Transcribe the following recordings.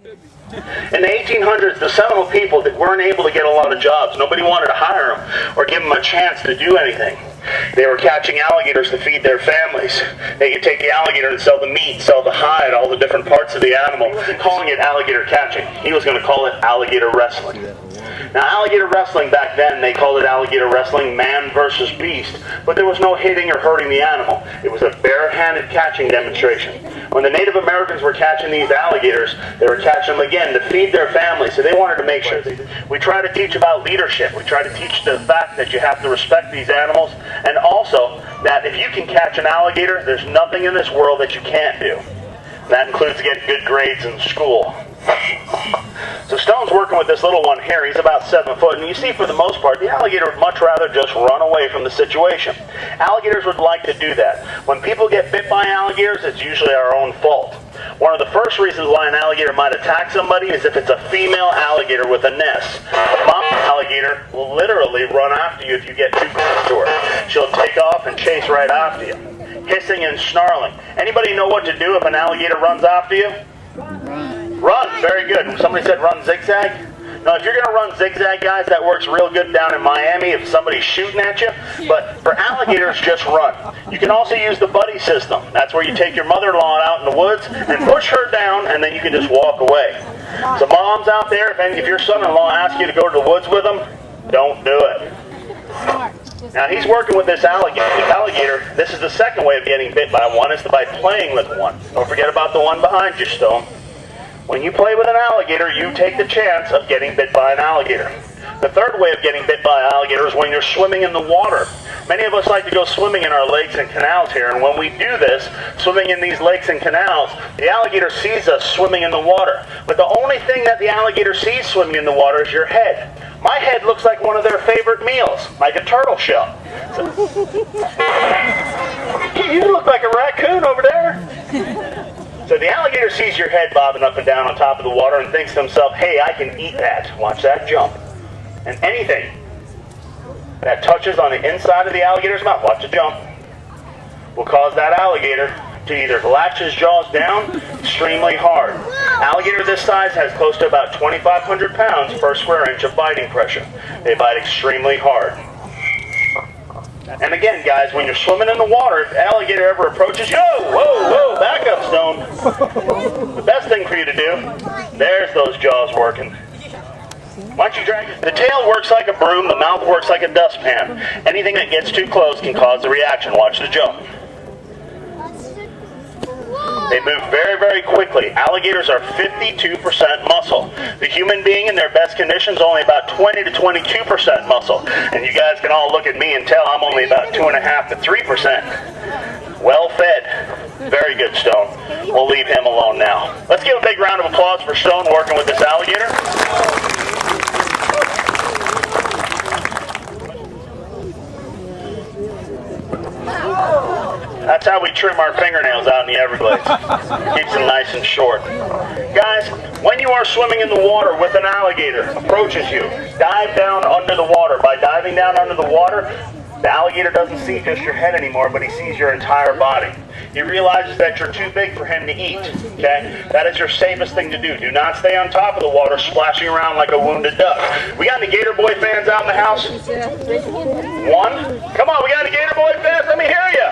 In the 1800s, the Seminole people that weren't able to get a lot of jobs. Nobody wanted to hire them or give them a chance to do anything. They were catching alligators to feed their families. They could take the alligator and sell the meat, sell the hide, all the different parts of the animal. He wasn't calling it alligator catching. He was going to call it alligator wrestling. Now, alligator wrestling back then, they called it alligator wrestling, man versus beast, but there was no hitting or hurting the animal. It was a bare-handed catching demonstration. When the Native Americans were catching these alligators, they were catching them again to feed their families, so they wanted to make sure we try to teach about leadership. We try to teach the fact that you have to respect these animals, and also that if you can catch an alligator, there's nothing in this world that you can't do. That includes getting good grades in school. So Stone's working with this little one here. He's about 7 foot, and you see for the most part, the alligator would much rather just run away from the situation. Alligators would like to do that. When people get bit by alligators, it's usually our own fault. One of the first reasons why an alligator might attack somebody is if it's a female alligator with a nest. A mom alligator will literally run after you if you get too close to her. She'll take off and chase right after you, hissing and snarling. Anybody know what to do if an alligator runs after you? Run. Very good. Somebody said run zigzag. Now, if you're going to run zigzag, guys, that works real good down in Miami if somebody's shooting at you. But for alligators, just run. You can also use the buddy system. That's where you take your mother-in-law out in the woods and push her down, and then you can just walk away. So moms out there, if your son-in-law asks you to go to the woods with him, don't do it. Now, he's working with this alligator. This is the second way of getting bit by one, is by playing with one. Don't forget about the one behind you, Stone. When you play with an alligator, you take the chance of getting bit by an alligator. The third way of getting bit by an alligator is when you're swimming in the water. Many of us like to go swimming in our lakes and canals here, and when we do this, swimming in these lakes and canals, the alligator sees us swimming in the water. But the only thing that the alligator sees swimming in the water is your head. My head looks like one of their favorite meals, like a turtle shell. You look like a raccoon over there. So the alligator sees your head bobbing up and down on top of the water and thinks to himself, hey, I can eat that. Watch that jump. And anything that touches on the inside of the alligator's mouth, watch it jump, will cause that alligator to either latch his jaws down extremely hard. Alligator this size has close to about 2,500 pounds per square inch of biting pressure. They bite extremely hard. And again, guys, when you're swimming in the water, if an alligator ever approaches you, whoa, back up, Stone. The best thing for you to do, there's those jaws working. Why don't you drag it? The tail works like a broom, the mouth works like a dustpan. Anything that gets too close can cause a reaction. Watch the jump. They move very, very quickly. Alligators are 52% muscle. The human being in their best condition is only about 20 to 22% muscle. And you guys can all look at me and tell I'm only about 2.5 to 3%. Well fed. Very good, Stone. We'll leave him alone now. Let's give a big round of applause for Stone working with this alligator. That's how we trim our fingernails out in the Everglades. Keeps them nice and short. Guys, when you are swimming in the water with an alligator approaches you, dive down under the water. By diving down under the water, the alligator doesn't see just your head anymore, but he sees your entire body. He realizes that you're too big for him to eat, okay? That is your safest thing to do. Do not stay on top of the water splashing around like a wounded duck. We got any Gator Boy fans out in the house? One? Come on, we got any Gator Boy fans? Let me hear you.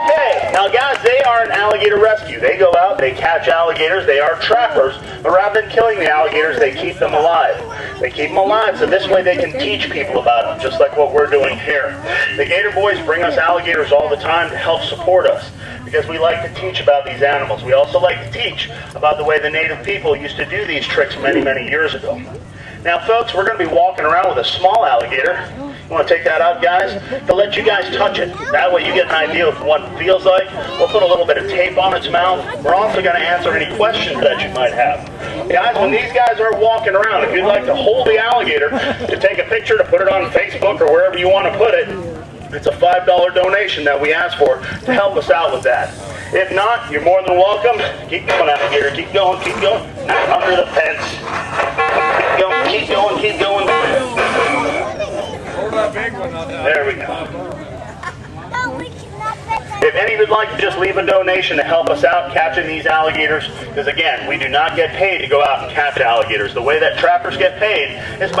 Okay. Now, guys, they are an alligator rescue. They go out, they catch alligators, they are trappers, but rather than killing the alligators, they keep them alive. They keep them alive, so this way they can teach people about them, just like what we're doing here. The Gator Boys bring us alligators all the time to help support us, because we like to teach about these animals. We also like to teach about the way the native people used to do these tricks many, many years ago. Now, folks, we're going to be walking around with a small alligator. You want to take that out, guys? To let you guys touch it. That way you get an idea of what it feels like. We'll put a little bit of tape on its mouth. We're also going to answer any questions that you might have. Guys, when these guys are walking around, if you'd like to hold the alligator, to take a picture, to put it on Facebook or wherever you want to put it, it's a $5 donation that we ask for to help us out with that. If not, you're more than welcome. Keep going, alligator. Keep going, keep going. Under the fence. Keep going, keep going, keep going. There we go. If any of you'd like to just leave a donation to help us out catching these alligators, because again, we do not get paid to go out and catch alligators. The way that trappers get paid is by